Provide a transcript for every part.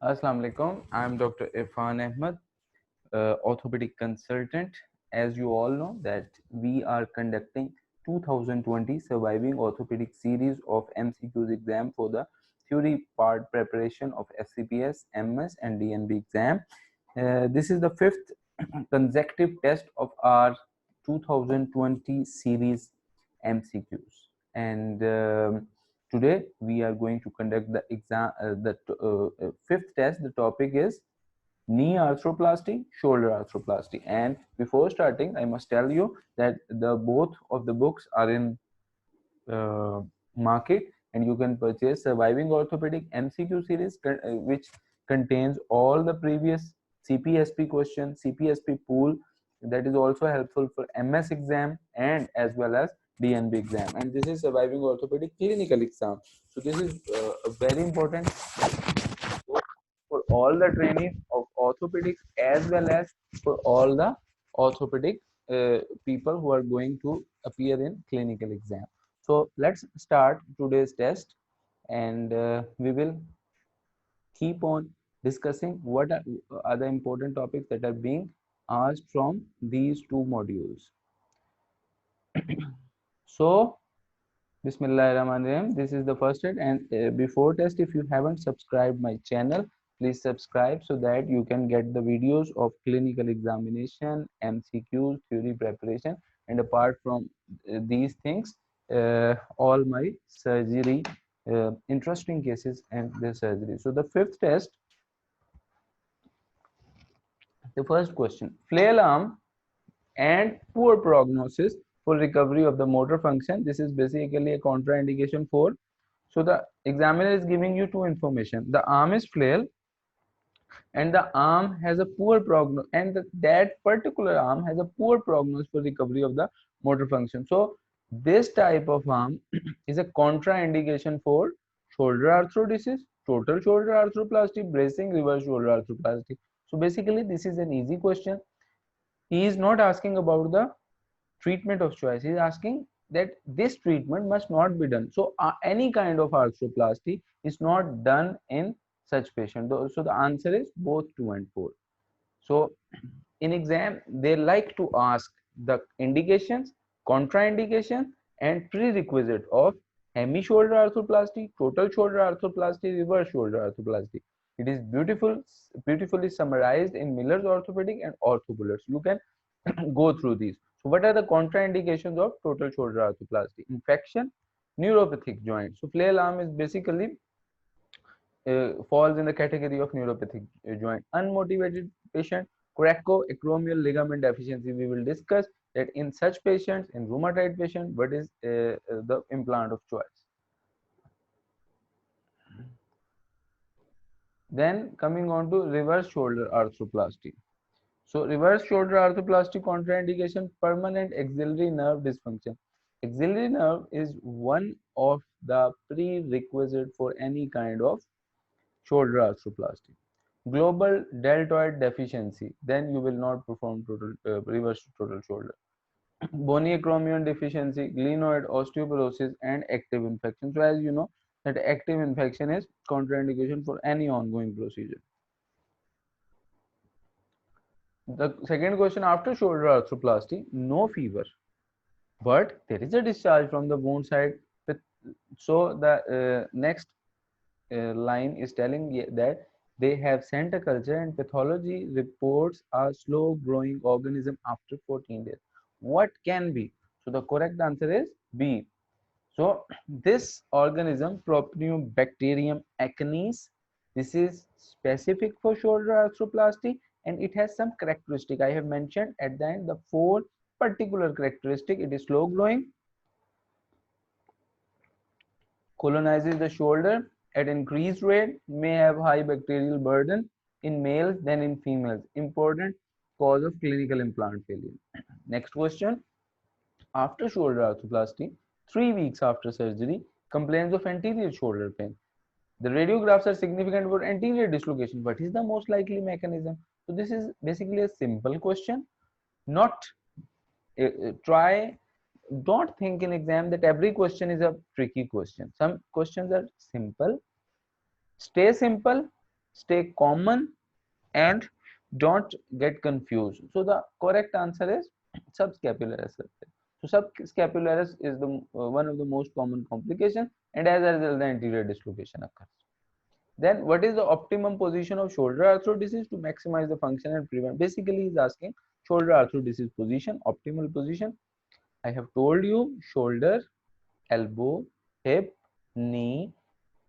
Assalamu alaikum. I'm Dr. Irfan Ahmed, orthopedic consultant. As you all know that we are conducting 2020 Surviving Orthopedic series of MCQs exam for the theory part preparation of FCPS, MS and DNB exam. This is the fifth consecutive test of our 2020 series MCQs, and today we are going to conduct the exam. The fifth test. The topic is knee arthroplasty, shoulder arthroplasty. And before starting, I must tell you that the both of the books are in uh, market, and you can purchase Surviving Orthopedic MCQ series, which contains all the previous CPSP questions, CPSP pool, that is also helpful for MS exam and as well as DNB exam. And this is Surviving Orthopedic clinical exam. So this is very important for all the trainees of orthopedics as well as for all the orthopedic people who are going to appear in clinical exam. So let's start today's test, and we will keep on discussing what are the important topics that are being asked from these two modules. So Bismillahirrahmanirrahim. This is the first test, and before test, if you haven't subscribed my channel, please subscribe so that you can get the videos of clinical examination, MCQs, theory preparation, and apart from these things, all my surgery, interesting cases and their surgery. So the fifth test, the first question: flail arm and poor prognosis for recovery of the motor function. This is basically a contraindication for. So the examiner is giving you two information. The arm is flail and the arm has a poor prognosis, and that particular arm has a poor prognosis for recovery of the motor function. So this type of arm is a contraindication for shoulder arthrodesis, total shoulder arthroplasty, bracing, reverse shoulder arthroplasty. So basically this is an easy question. He is not asking about the treatment of choice. He is asking that this treatment must not be done. So any kind of arthroplasty is not done in such patient. So the answer is both 2 and 4. So in exam they like to ask the indications, contraindication and prerequisite of hemi shoulder arthroplasty, total shoulder arthroplasty, reverse shoulder arthroplasty. It is beautifully summarized in Miller's Orthopedic and Orthobullets. You can go through these. So what are the contraindications of total shoulder arthroplasty? Infection, neuropathic joint. So flail arm is basically falls in the category of neuropathic joint. Unmotivated patient, coracoacromial ligament deficiency. We will discuss that in such patients, in rheumatoid patient, what is the implant of choice. Then coming on to reverse shoulder arthroplasty. So reverse shoulder arthroplasty contraindication, permanent axillary nerve dysfunction. Axillary nerve is one of the prerequisite for any kind of shoulder arthroplasty. Global deltoid deficiency, then you will not perform total reverse total shoulder. Bony acromion deficiency, glenoid osteoporosis, and active infection. So as you know that active infection is contraindication for any ongoing procedure. The second question, after shoulder arthroplasty, no fever, but there is a discharge from the wound side. So the next line is telling that they have sent a culture and pathology reports a slow growing organism after 14 days. What can be? So the correct answer is B. So this organism, Propionibacterium acnes, this is specific for shoulder arthroplasty and it has some characteristic. I have mentioned at the end the 4 particular characteristic. It is slow growing, colonizes the shoulder at increased rate, may have high bacterial burden in males than in females. Important cause of clinical implant failure. Next question. After shoulder arthroplasty, 3 weeks after surgery, complains of anterior shoulder pain. The radiographs are significant for anterior dislocation. What is the most likely mechanism? So this is basically a simple question. Not try don't think in exam that every question is a tricky question. Some questions are simple. Stay simple, stay common and don't get confused. So the correct answer is subscapularis rupture. So subscapularis is the one of the most common complications, and as a result, the anterior dislocation occurs. Then, what is the optimum position of shoulder arthrodesis to maximize the function and prevent? Basically, he's asking shoulder arthrodesis position, optimal position. I have told you shoulder, elbow, hip, knee.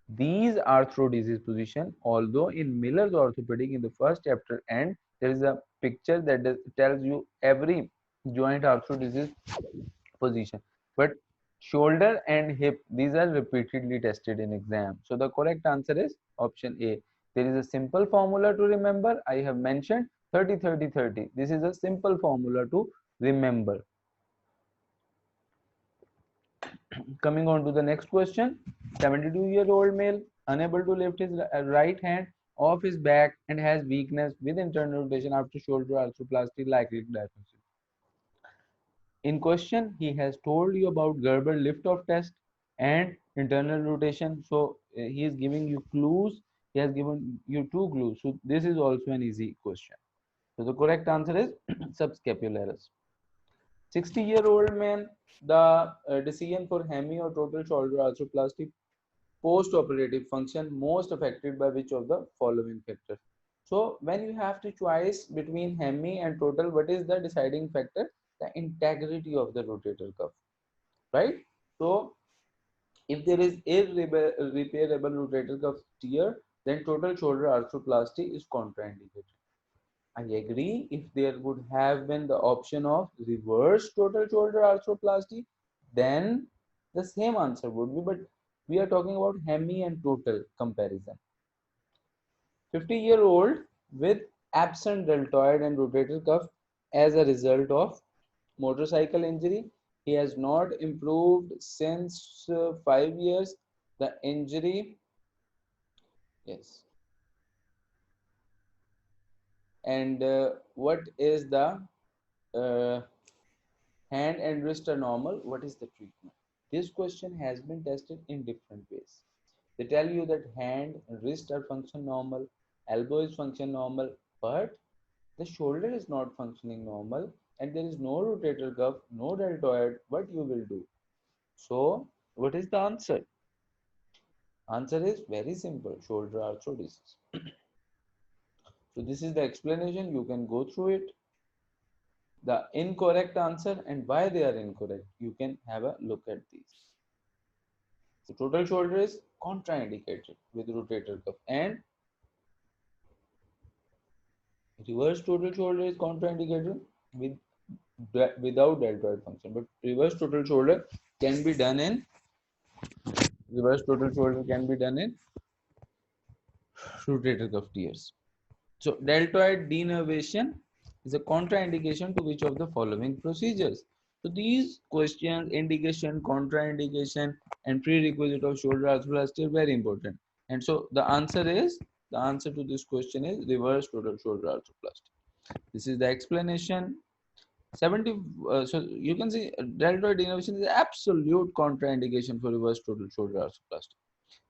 These arthrodesis position, although in Miller's orthopedic in the first chapter end, there is a picture that tells you every joint arthrodesis position. But shoulder and hip, these are repeatedly tested in exam. So the correct answer is option A. There is a simple formula to remember. I have mentioned 30 30 30. This is a simple formula to remember. Coming on to the next question. 72-year-old male unable to lift his right hand off his back and has weakness with internal rotation after shoulder arthroplasty, likely diagnosis. In question, he has told you about Gerber lift-off test and internal rotation. So he is giving you clues. He has given you two clues. So this is also an easy question. So the correct answer is subscapularis. 60-year-old man, the decision for hemi or total shoulder arthroplasty post-operative function most affected by which of the following factors? So when you have to choice between hemi and total, what is the deciding factor? The integrity of the rotator cuff, right? So if there is irreparable rotator cuff tear, then total shoulder arthroplasty is contraindicated. I agree. If there would have been the option of reverse total shoulder arthroplasty, then the same answer would be, but we are talking about hemi and total comparison. 50-year-old with absent deltoid and rotator cuff as a result of motorcycle injury. He has not improved since 5 years. The injury, yes. And what is the uh, hand and wrist are normal? What is the treatment? This question has been tested in different ways. They tell you that hand and wrist are function normal, elbow is function normal, but the shoulder is not functioning normal and there is no rotator cuff, no deltoid. What you will do? So, what is the answer? Answer is very simple, shoulder arthrodesis. So, this is the explanation. You can go through it. The incorrect answer and why they are incorrect, you can have a look at these. So, total shoulder is contraindicated with rotator cuff and reverse total shoulder is contraindicated with without deltoid function, but reverse total shoulder can be done in rotator cuff tears. So deltoid denervation is a contraindication to which of the following procedures? So these questions, indication, contraindication, and prerequisite of shoulder arthroplasty are very important. And so the answer to this question is reverse total shoulder arthroplasty. This is the explanation. 70 so you can see deltoid denervation is absolute contraindication for reverse total shoulder arthroplasty.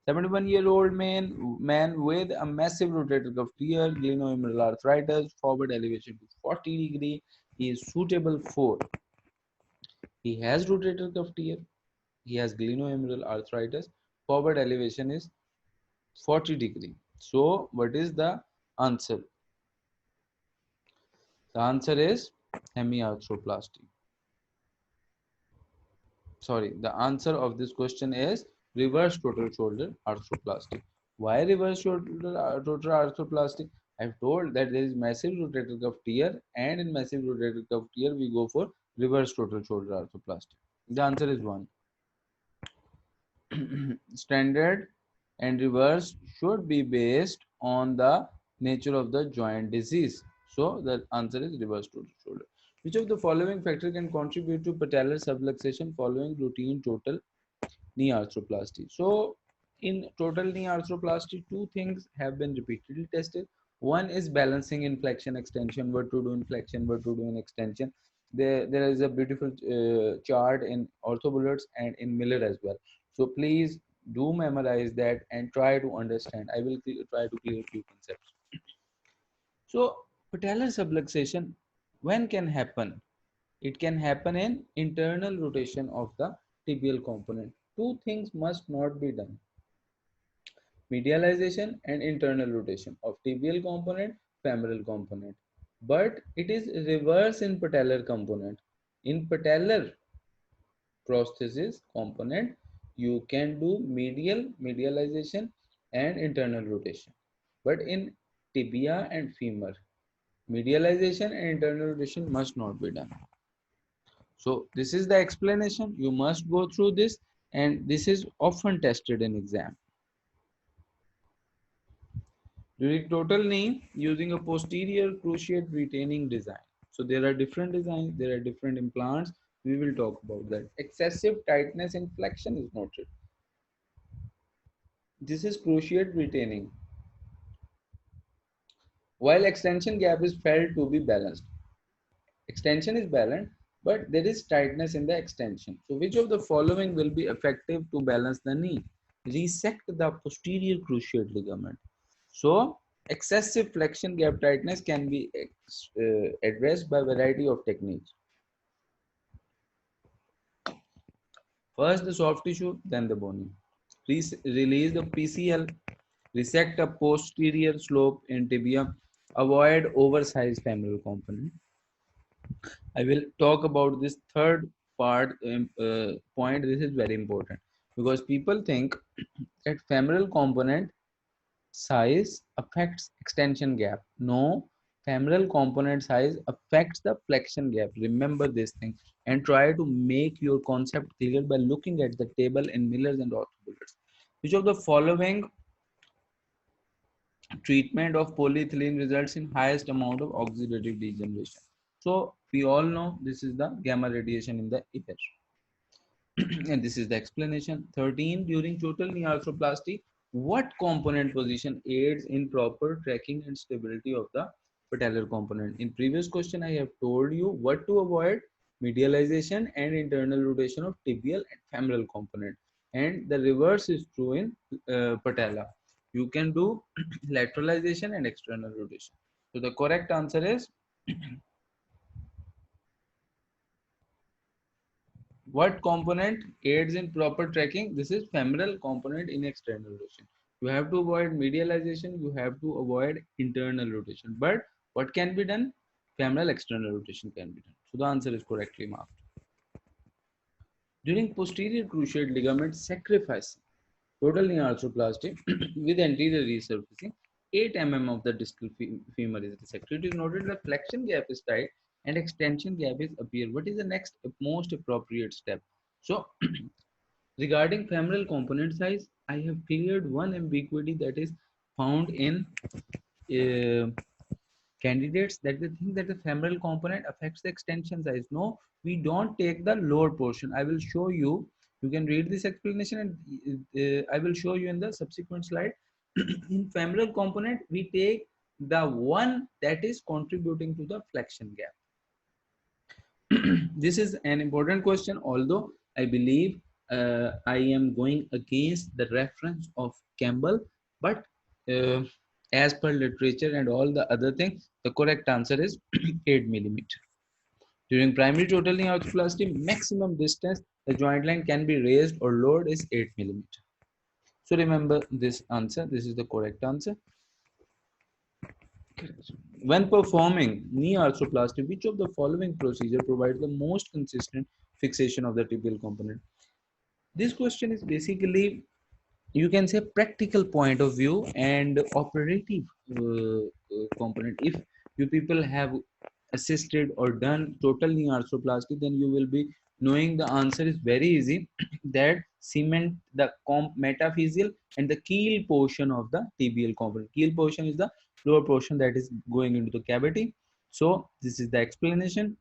71-year-old man with a massive rotator cuff tear, glenohumeral arthritis, forward elevation to 40 degree. He is suitable for. He has rotator cuff tear. He has glenohumeral arthritis. Forward elevation is 40 degree. So what is the answer? The answer is hemiarthroplasty. Sorry, the answer of this question is reverse total shoulder arthroplasty. Why reverse total arthroplasty? I've told that there is massive rotator cuff tear, and in massive rotator cuff tear we go for reverse total shoulder arthroplasty. The answer is 1. Standard and reverse should be based on the nature of the joint disease. So the answer is reverse total shoulder. Which of the following factor can contribute to patellar subluxation following routine total knee arthroplasty? So in total knee arthroplasty, two things have been repeatedly tested. One is balancing in flexion extension, what to do in flexion, what to do in extension. There is a beautiful chart in orthobullets and in Miller as well. So please Do memorize that and try to understand. I will try to clear few concepts. So patellar subluxation, when can happen? It can happen in internal rotation of the tibial component. Two things must not be done: medialization and internal rotation of tibial component, femoral component. But it is reverse in patellar component. In patellar prosthesis component, you can do medialization and internal rotation. But in tibia and femur, medialization and internal rotation must not be done. So this is the explanation. You must go through this, and this is often tested in exam. During total knee, using a posterior cruciate retaining design. So there are different designs, there are different implants. We will talk about that. Excessive tightness in flexion is noted. This is cruciate retaining. While extension gap is felt to be balanced. Extension is balanced, but there is tightness in the extension. So which of the following will be effective to balance the knee? Resect the posterior cruciate ligament. So excessive flexion gap tightness can be addressed by variety of techniques. First the soft tissue, then the bony. Release the PCL, resect a posterior slope in tibia, avoid oversized femoral component. I will talk about this third point. This is very important because people think that femoral component size affects extension gap. No, femoral component size affects the flexion gap. Remember this thing and try to make your concept clear by looking at the table in Miller's and Orthobullets. Which of the following treatment of polyethylene results in highest amount of oxidative degeneration? So we all know this is the gamma radiation in the ear. And this is the explanation. 13, during total knee arthroplasty, what component position aids in proper tracking and stability of the patellar component? In previous question, I have told you what to avoid: medialization and internal rotation of tibial and femoral component. And the reverse is true in patella. You can do lateralization and external rotation. So the correct answer is what component aids in proper tracking? This is femoral component in external rotation. You have to avoid medialization, you have to avoid internal rotation. But what can be done? Femoral external rotation can be done. So the answer is correctly marked. During posterior cruciate ligament sacrifice, total knee arthroplasty with anterior resurfacing, 8 mm of the distal femur is resected. It is noted that flexion gap is tight and extension gap is appear. What is the next most appropriate step? So regarding femoral component size, I have cleared one ambiguity that is found in uh, candidates, that they think that the femoral component affects the extension size. No, we don't take the lower portion. I will show you. You can read this explanation, and I will show you in the subsequent slide. In femoral component, we take the one that is contributing to the flexion gap. This is an important question, although I believe I am going against the reference of Campbell, but uh, as per literature and all the other things, the correct answer is 8 millimeter. During primary total knee arthroplasty, maximum distance the joint line can be raised or lowered is 8 millimeter. So remember this answer. This is the correct answer. When performing knee arthroplasty, which of the following procedure provides the most consistent fixation of the tibial component? This question is basically, you can say, practical point of view and operative component. If you people have assisted or done total knee arthroplasty, then you will be knowing the answer is very easy. That cement the metaphyseal and the keel portion of the tibial component. Keel portion is the lower portion that is going into the cavity. So this is the explanation.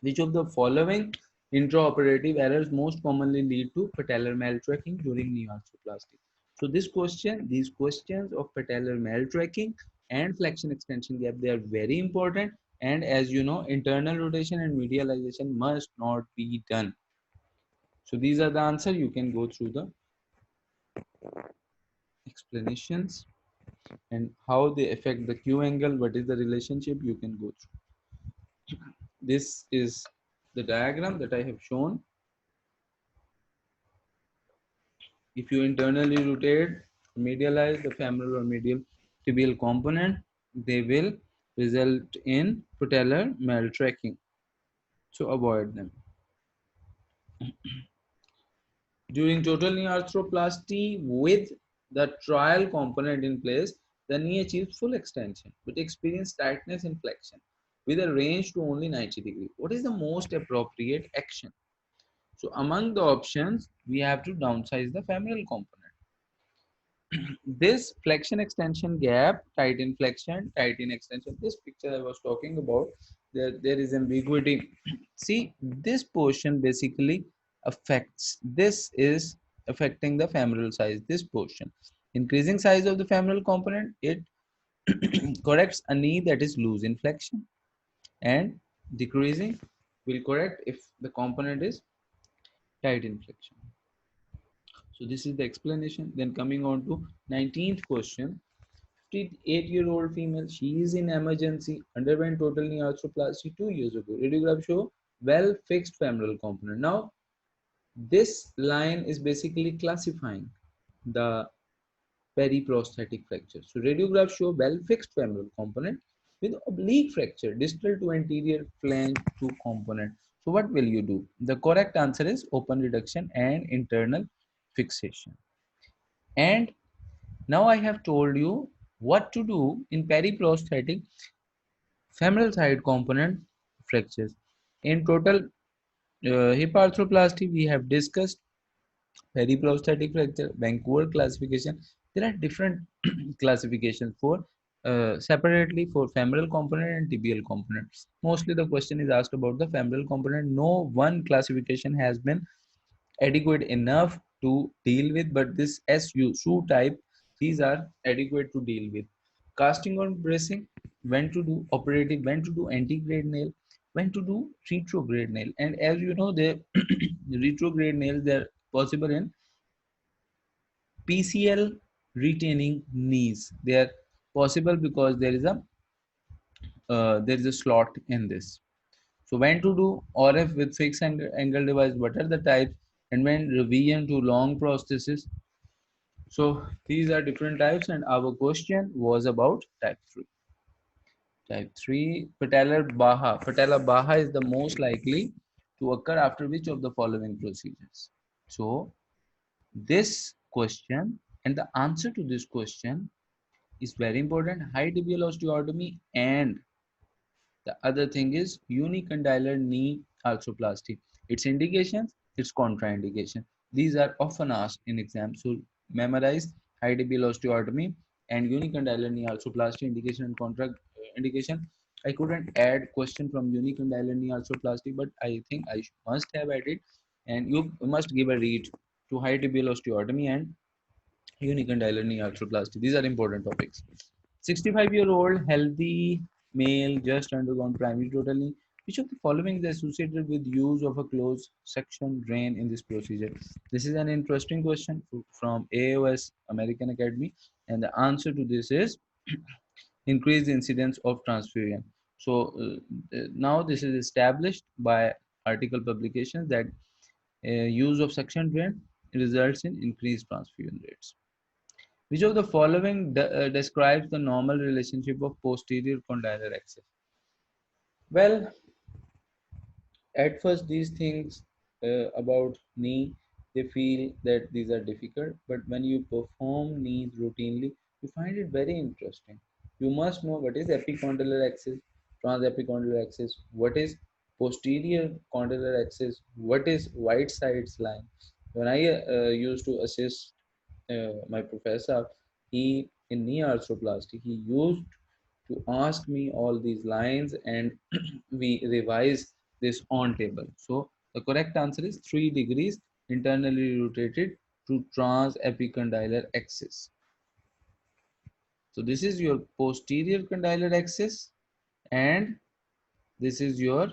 Which of the following intraoperative errors most commonly lead to patellar maltracking during knee arthroplasty? So these questions of patellar maltracking and flexion extension gap, they are very important. And as you know, internal rotation and medialization must not be done. So these are the answer. You can go through the explanations and how they affect the Q angle, what is the relationship, you can go through. This is the diagram that I have shown. If you internally rotate, medialize the femoral or medial tibial component, they will result in patellar maltracking. So avoid them. During total knee arthroplasty with the trial component in place, the knee achieves full extension but experience tightness and flexion with a range to only 90 degrees. What is the most appropriate action? So among the options, we have to downsize the femoral component. This flexion extension gap, tight in flexion, tight in extension, this picture I was talking about, there is ambiguity. See, this portion basically affects, this is affecting the femoral size, this portion. Increasing size of the femoral component, it corrects a knee that is loose in flexion, and decreasing will correct if the component is tight in flexion. So this is the explanation. Then coming on to 19th question. 58-year-old female, she is in emergency, underwent total knee arthroplasty 2 years ago. Radiograph show well fixed femoral component. Now this line is basically classifying the periprosthetic fracture. So radiograph show well fixed femoral component with oblique fracture, distal to anterior flange 2 component. So what will you do? The correct answer is open reduction and internal fixation. And now I have told you what to do in periprosthetic femoral side component fractures. In total hip arthroplasty, we have discussed periprosthetic fracture, Vancouver classification. There are different classifications for separately for femoral component and tibial component. Mostly the question is asked about the femoral component. No one classification has been adequate enough to deal with, but this SU type, these are adequate to deal with. Casting on bracing, when to do operative, when to do antegrade nail, when to do retrograde nail. And as you know, the retrograde nails, they're possible in PCL retaining knees. They are possible because there is a slot in this. So when to do RF with fixed angle device, what are the types, and when revision to long prosthesis. So these are different types, and our question was about type 3. Type 3, patellar baha. Patellar baha is the most likely to occur after which of the following procedures? So this question and the answer to this question is very important. High tibial osteotomy, and the other thing is unicondylar knee arthroplasty. Its indications, its contraindication. These are often asked in exams. So memorize high tibial osteotomy and unicondylar knee arthroplasty indication and contra indication. I couldn't add question from unicondylar knee arthroplasty, but I think I must have added. And you must give a read to high tibial osteotomy and unicondylar knee arthroplasty. These are important topics. 65-year-old healthy male just undergone primary total knee. Which of the following is associated with use of a closed section drain in this procedure? This is an interesting question from AOS American Academy, and the answer to this is increased incidence of transfusion. So now this is established by article publications that use of suction drain results in increased transfusion rates. Which of the following describes the normal relationship of posterior condylar axis? Well, at first these things about knee, they feel that these are difficult, but when you perform knees routinely, you find it very interesting. You must know what is epicondylar axis, transepicondylar axis, what is posterior condylar axis, what is white sides line. When I used to assist my professor, he in knee arthroplasty, he used to ask me all these lines, and we revise this on table. So the correct answer is 3 degrees internally rotated to transepicondylar axis. So this is your posterior condylar axis, and this is your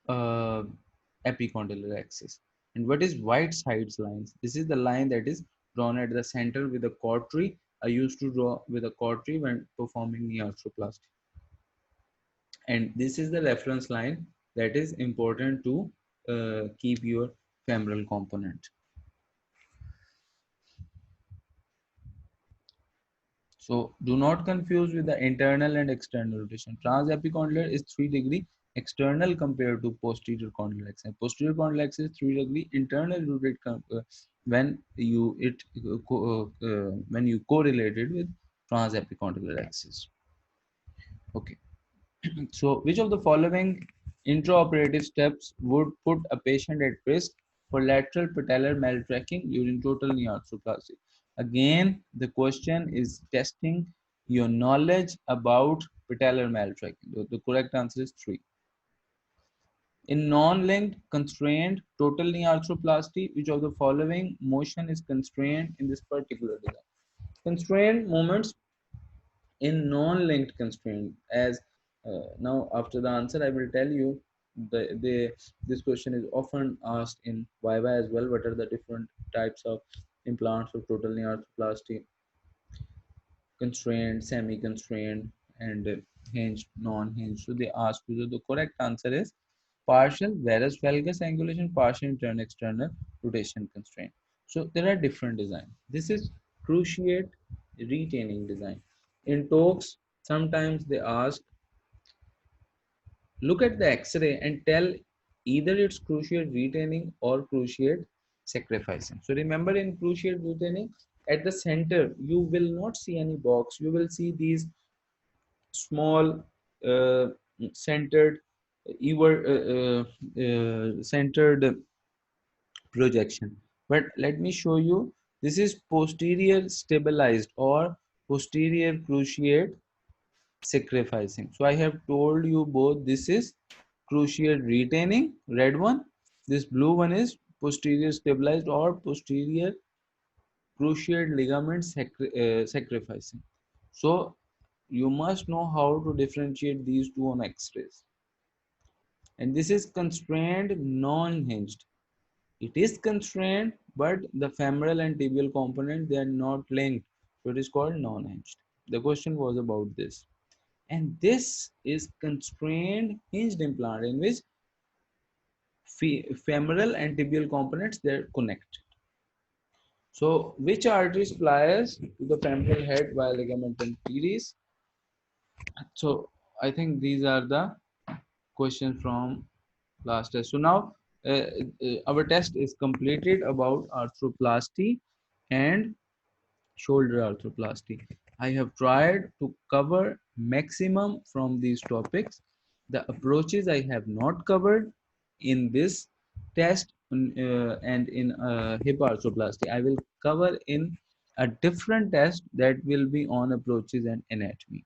epicondylar axis. And what is white sides lines? This is the line that is drawn at the center with a cautery. I used to draw with a cautery when performing knee arthroplasty. And this is the reference line that is important to keep your femoral component. So do not confuse with the internal and external rotation. Transepicondylar is 3 degree external compared to posterior condylar axis. Posterior condylar axis is 3 degree internal rotate when you correlate it with transepicondylar axis. Okay. So which of the following intraoperative steps would put a patient at risk for lateral patellar maltracking during total knee arthroplasty? Again, the question is testing your knowledge about patellar maltracking. The correct answer is 3. In non-linked constrained total knee arthroplasty, which of the following motion is constrained in this particular design? Constrained movements in non-linked constraint, as now after the answer I will tell you this question is often asked in viva as well. What are the different types of implants of total knee arthroplasty? Constrained, semi-constrained, and hinged, non-hinged. So they ask you. So the correct answer is partial varus valgus angulation, partial internal external rotation constraint. So there are different designs. This is cruciate retaining design. In talks, sometimes they ask, look at the X-ray and tell either it's cruciate retaining or cruciate sacrificing. So remember, in cruciate retaining, at the center you will not see any box. You will see these small uh, centered centered projection. But let me show you, this is posterior stabilized or posterior cruciate sacrificing. So I have told you both. This is cruciate retaining, red one. This blue one is posterior stabilized or posterior cruciate ligament sacrificing. So you must know how to differentiate these two on X-rays. And this is constrained non-hinged. It is constrained, but the femoral and tibial component, they are not linked. So it is called non-hinged. The question was about this. And this is constrained hinged implant, in which femoral and tibial components, they're connected. So which artery supplies to the femoral head via ligamentum teres? So I think these are the questions from last test. So now our test is completed about arthroplasty and shoulder arthroplasty. I have tried to cover maximum from these topics. The approaches I have not covered in this test and in hip arthroplasty, I will cover in a different test that will be on approaches and anatomy.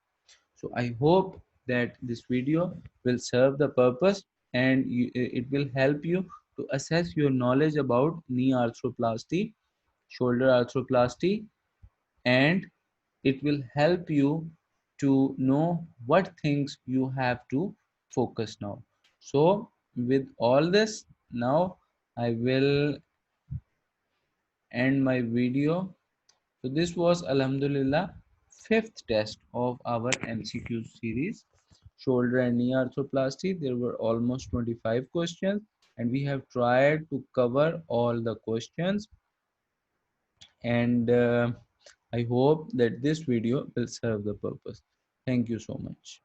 So I hope that this video will serve the purpose, and it will help you to assess your knowledge about knee arthroplasty, shoulder arthroplasty, and it will help you to know what things you have to focus now. So with all this, now I will end my video. So this was Alhamdulillah fifth test of our MCQ series, shoulder and knee arthroplasty. There were almost 25 questions and we have tried to cover all the questions, and I hope that this video will serve the purpose. Thank you so much.